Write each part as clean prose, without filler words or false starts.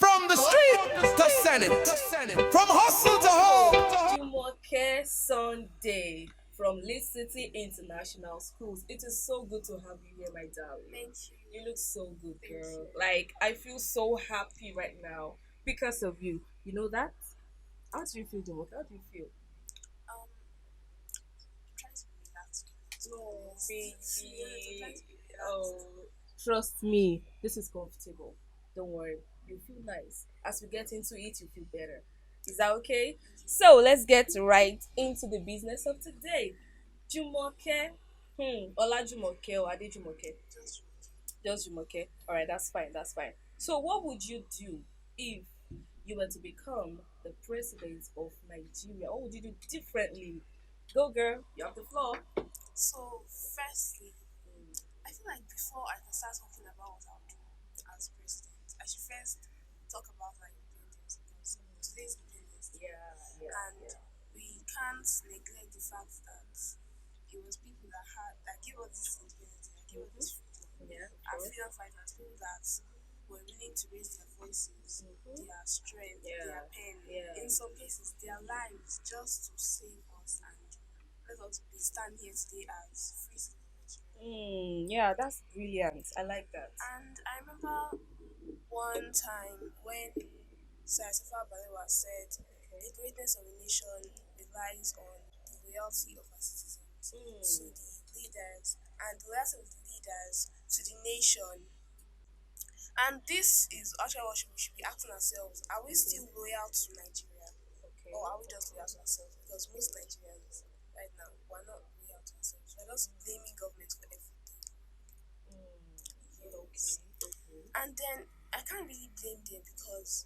From the street to Senate, from hustle to home. Jumoke Sunday from Leadcity International Schools. It is so good to have you here, my darling. Thank you. You look so good, Thank girl. you. Like, I feel so happy right now because of you. You know that? How do you feel, Jumoke? How do you feel? Um, I'm trying to relax. Oh, Yes, I'm trying baby. to be relaxed. Oh, trust me. This is comfortable. Don't worry. You feel nice. As we get into it, you feel better. Is that okay? So let's get right into the business of today. Jumoke. Ola Jumoke or Ade Jumoke. Just Just Jumoke. Alright, that's fine. That's fine. So what would you do if you were to become the president of Nigeria? What would you do differently? Go girl, you have the floor. so. Firstly, I feel like before I can start talking about what I'll do as president, I should first talk about my independence because today's Independence Day, Yeah, yeah, and we can't neglect the fact that it was people that gave us this independence, that gave us this freedom. yeah, of Our course. freedom fighters, people that were willing to raise their voices, their strength, their Yeah, pen, yeah. in some cases, their lives just to save us and let us be stand here today as free citizens. Yeah, that's brilliant. I like that. And I remember one time when Sir Safa Balewa said, Okay. the greatness of a nation relies on the loyalty of our citizens to the leaders and the loyalty of the leaders to the nation. And this is actually what we should be asking ourselves. Are we still loyal to Nigeria? Okay. Or are we just loyal to ourselves? Because most Nigerians right now we're not loyal to ourselves. We're just blaming government for everything. Okay. Yes. Okay. And then I can't really blame them because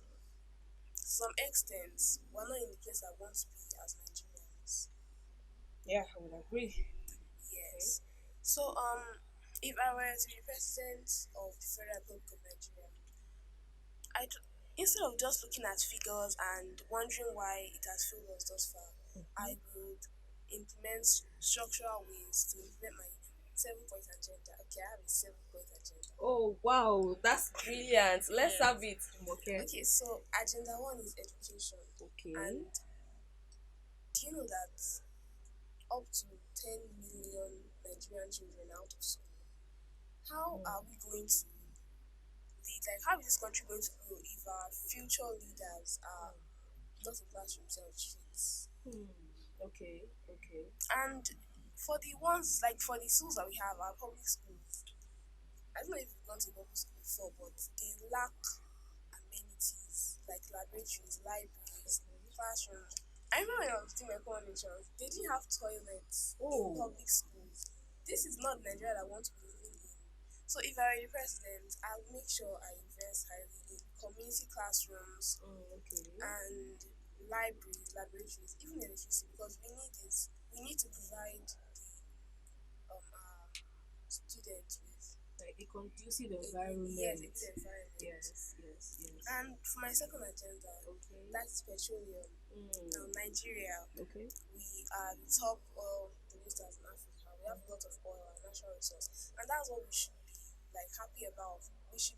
to some extent we're not in the place I want to be as Nigerians. Yeah, I would agree. Yes. So if I were to be president of the Federal Republic of Nigeria, I instead of just looking at figures and wondering why it has failed us thus far, I would implement structural ways to implement my 7 point agenda. Okay, I have a 7 point agenda. Oh wow, that's brilliant. Let's have it, okay? Okay, so agenda one is education. Okay. And do you know that up to 10 million Nigerian children are out of school? How are we going to lead? Like, how is this country going to grow if our future leaders are not in classrooms and streets? Okay. Okay. And for the ones, like for the schools that we have, our public schools, I don't know if you've gone to public school before, but they lack amenities like laboratories, libraries, classrooms. I remember when I was doing my combinations, they didn't have toilets in Oh. public schools. This is not Nigeria I want to be living in. So if I were the president, I would make sure I invest highly in community classrooms Okay. and libraries, laboratories, even electricity, because we need it. We need to provide our students with Like a conducive yes, environment. a good environment. Yes. And for my second agenda, Okay. that's petroleum. Now, Nigeria, Okay. we are the top oil producers in Africa. We have a lot of oil and natural resource, and that's what we should be like happy about. We should.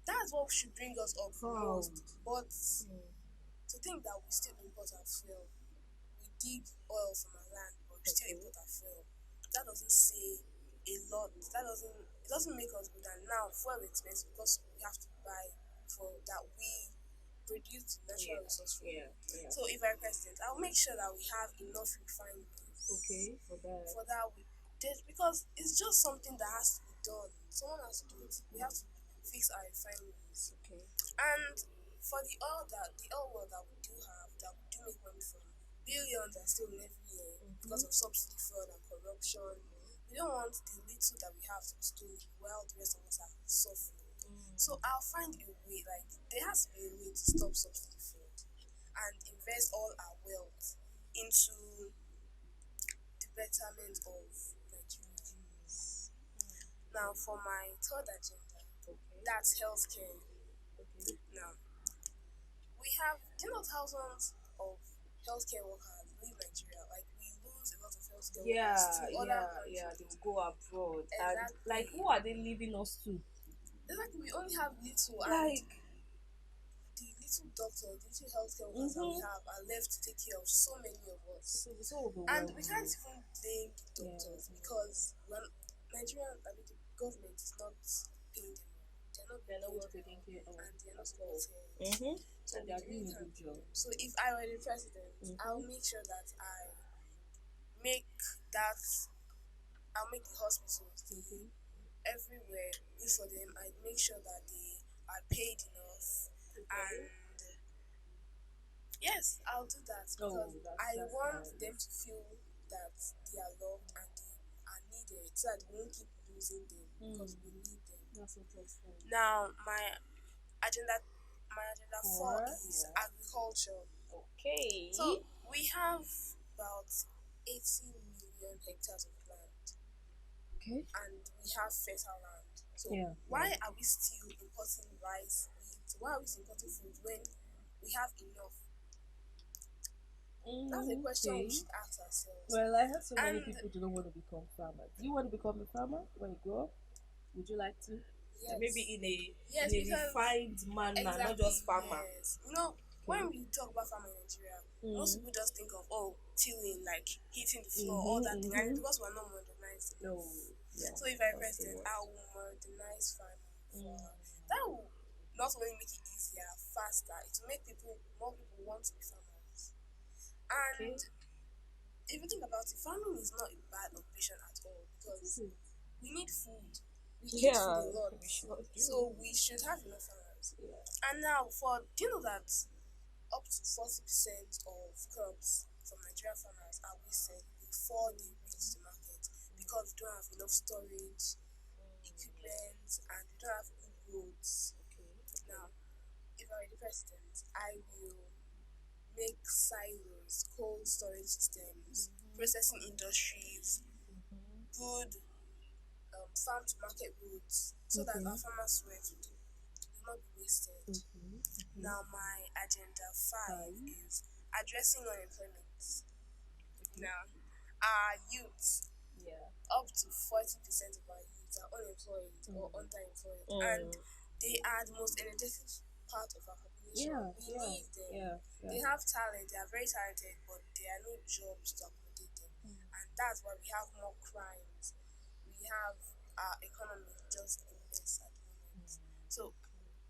That's what should bring us up Proud. most. But to think that we still import our fuel, we dig oil from our land, but we still import our fuel. That doesn't say a lot. That doesn't. It doesn't make us good. And now fuel is expensive because we have to buy for that we produce the natural resource from. Yeah. So if I'm president, I'll make sure that we have enough refineries. Okay. For that. For that, because it's just something that has to be done. Someone has to do it. We have to fix our refineries. Okay. And for the oil well that we do have, that we do make money from, billions are stolen every year because of subsidy fraud and corruption. We don't want the little that we have to be stolen while the rest of us are suffering. So I'll find a way, like there has to be a way to stop subsidy fraud and invest all our wealth into the betterment of Nigeria. Now for my third agenda, that's healthcare. Okay. Now we have thousands of healthcare workers leave Nigeria. Like we lose a lot of healthcare workers to other countries. They will go abroad. And Exactly. like, who are they leaving us to? It's like we only have little, and Like, the little doctors, the little healthcare workers that we mm-hmm. have are left to take care of so many of us. So it's so And we can't overwhelming. even blame the Yeah. doctors because when Nigerian, I mean, the government is not paying them well. They're not They're being not paid well taken well, care of and they're not at all. supported. Mm-hmm. So And we they're really doing a can't good blame job. them. So if I were the president, Mm-hmm. I'll make sure that make that I'll make the hospitals, Mm-hmm. everywhere good for them. I make sure that they are paid enough, Okay. and yes, I'll do that Oh, because that's I that's want them nice. to feel that they are loved and they are needed, so that we won't keep losing them because we need them. That's interesting. Now, agenda, my agenda four Four. is Yeah. agriculture. So Okay. we have about 80 million hectares of land, Okay. and we have fertile land. So Yeah. why are we still importing rice, wheat? Why are we still importing food when we have enough? That's a question we Okay. should ask ourselves. Well, I heard so many And people do not want to become farmers. Do you want to become a farmer when you grow up? Would you like to? And maybe yes, in yes, a because refined manner, not just exactly, farmer. yes. Okay. When we talk about farming in Nigeria, most Mm. people just think of, oh, tilling, like hitting the floor, all Mm-hmm. that thing, and Mm-hmm. because we're not modernized No. enough. Yeah. So if I'm That's the president, word. I will modernize farming Mm. for that will not only make it easier, faster, it will make more people want to be farmers. And Okay. if you think about it, farming is not a bad occupation at all It because isn't. we need food. We eat food Yeah. a lot. We sure do. So we should have enough farmers. Yeah. And now do you know that up to 40% of crops from Nigerian farmers are wasted before they reach the market because we don't have enough storage, equipment, and we don't have good roads. Okay. Now, if I were the president, I will make silos, cold storage systems, processing industries, good farm to market routes so that Okay. our farmers' sweat will not be wasted. Okay. Okay. Now, my agenda five Fine. is addressing unemployment. Okay. Now, our youth, Yeah. up to 40% of our youth are unemployed or underemployed, and Mm. they are the most energetic part of our population. Yeah. We Yeah. need them. Yeah. They Yeah. have talent, they are very talented, but there are no jobs to accommodate them. And that's why we have more crimes. We have our economy just a mess at the moment. So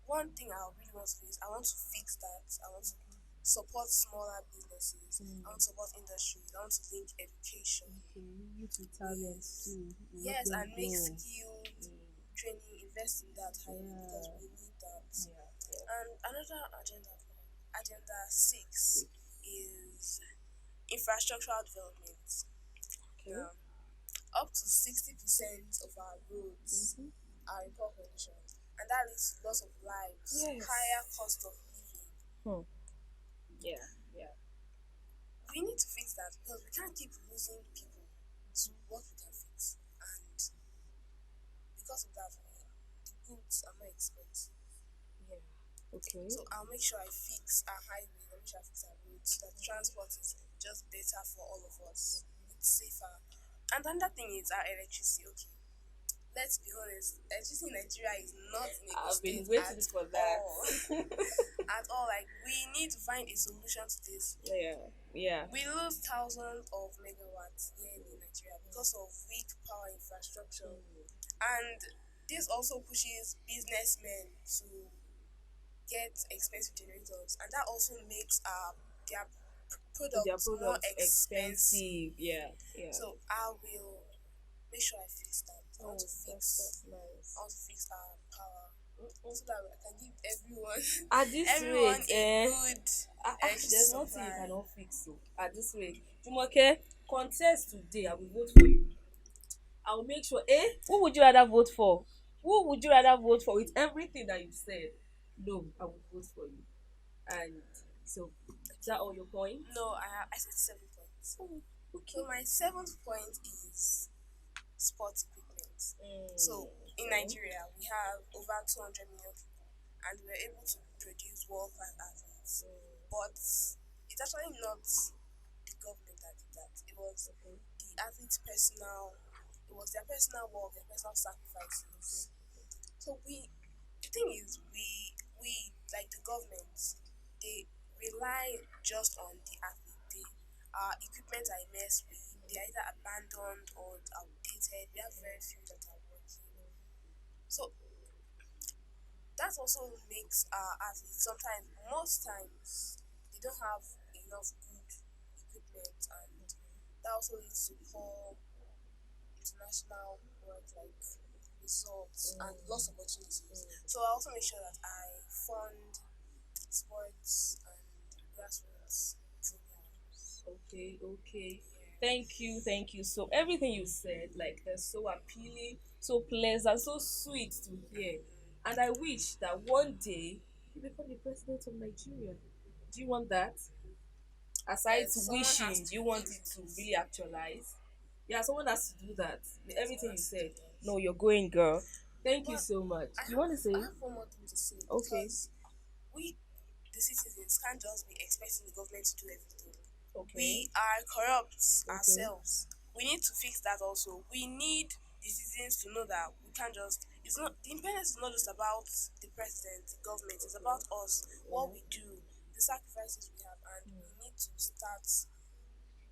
one thing I really want to do is I want to fix that. I want to support smaller businesses. I want to support industries. I want to link education Okay. Youth with talent with too. You help yes, them and make grow. skilled training, invest in that highly because Yeah. we need that. Yeah. Yeah. And another agenda six is infrastructural development. Okay. Now, up to 60% of our roads Mm-hmm. are in poor condition, and that leads to loss of lives, Yes. higher cost of living. Hmm. Yeah. Yeah. We need to fix that because we can't keep losing people to what we can fix, and because of that, the goods are more expensive. Yeah. Okay. So I'll make sure I fix our highways, I'll make sure I fix our roads, so that transport is just better for all of us. It's safer. And another thing is our electricity. Okay, let's be honest, electricity in Nigeria is not in a good I've been state waiting at for that. all. At all. Like we need to find a solution to this. Yeah. Yeah. We lose thousands of megawatts yearly in Nigeria because of weak power infrastructure. And this also pushes businessmen to get expensive generators, and that also makes their Their products more products expensive. expensive. Yeah. Yeah. So I will make sure I fix that. Oh, that's nice. I want to fix our power so that I can give everyone At this everyone rate, a good electricity there's nothing you supply. cannot fix. So at this rate, Jumoke, contest today. I will vote for you. I will make sure. Who would you rather vote for? Who would you rather vote for with everything that you said? No, I will vote for you. And so, is that all your points? No, I said 7 points. Oh, So okay. my seventh point is sports equipment. So in Okay. Nigeria, we have over 200 million people, and we're able to produce world class athletes. But it's actually not the government that did that. It was Okay. the athletes' personal. It was their personal work, their personal sacrifices. So the thing is, we like the government, they rely just on the athlete. Our equipment are a mess. They are either abandoned or outdated. We have very few that are working. So that also makes our athletes sometimes, most times, they don't have enough good equipment, and that also leads to poor international work, like results and lost opportunities. So I also make sure that I fund sports and grassroots programs. Okay, okay. Yes. Thank you. So everything you said, like they're so appealing, so pleasant, so sweet to hear. And I wish that one day you become the president of Nigeria. Do you want that? Aside Yes, to someone has wishing, do to you want really it do to it. really actualize? Yeah, someone has to do that. Yes, someone Everything you has to do said. that. No, you're going, girl. Thank you But so much. I You have want to say? I have one more thing to say, Okay. because we, the citizens, can't just be expecting the government to do everything. Okay. We are corrupt Okay. ourselves. We need to fix that also. We need the citizens to know that we can't just, it's not, the independence is not just about the president, the government, it's about us, what we do, the sacrifices we have, and we need to start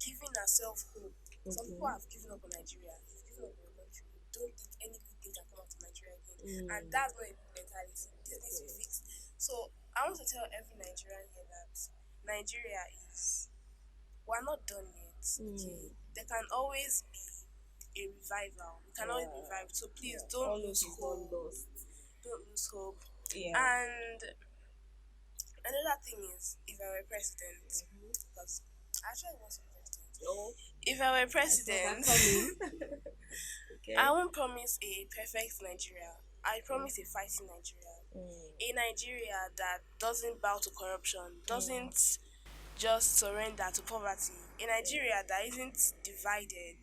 giving ourselves hope. Some people Okay. have given up on Nigeria. You've given up on your country. You don't think any good thing can come out of Nigeria again. And Mm. that's not a good mentality. This needs to be Okay. fixed. So I want to tell every Nigerian here that Nigeria is, we're not done yet. Mm. Okay. There can always be a revival. We can always be Yeah. revived. So please Yeah. don't All hope lose is not hope. lost. Don't lose hope. Yeah. And another thing is, if I were president, because I actually want to be president. Oh, If I were I saw that president, coming. I Okay. won't promise a perfect Nigeria. I promise a fighting Nigeria. Mm. A Nigeria that doesn't bow to corruption, Mm. doesn't just surrender to poverty. A Nigeria that isn't divided.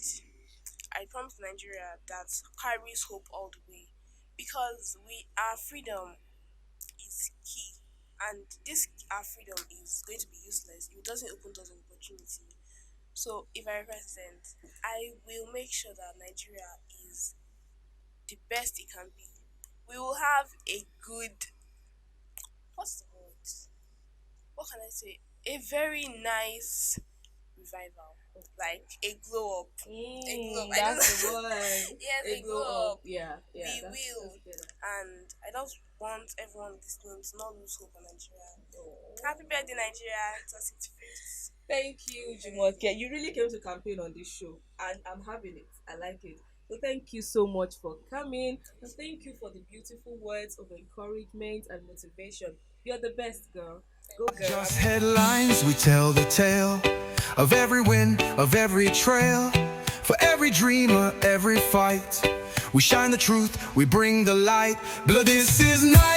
I promise Nigeria that carries hope all the way. Because our freedom is key. And this our freedom is going to be useless if it doesn't open doors of opportunity. So if I were president, I will make sure that Nigeria is the best it can be. We will have a good, what's the word? What can I say? A very nice revival. Like a glow up. A glow up. I don't That's the know. one. Yes, A a glow glow up. up. Yeah, yeah. We That's will. better. And I just want everyone listening to not lose hope on Nigeria. Oh. Happy birthday, Nigeria. 2025. Thank you, Jumoke. You really came to campaign on this show, and I'm having it. I like it. So thank you so much for coming, and thank you for the beautiful words of encouragement and motivation. You're the best, girl. Go, girl. Just headlines, we tell the tale of every win, of every trail. For every dreamer, every fight, we shine the truth, we bring the light. But this is not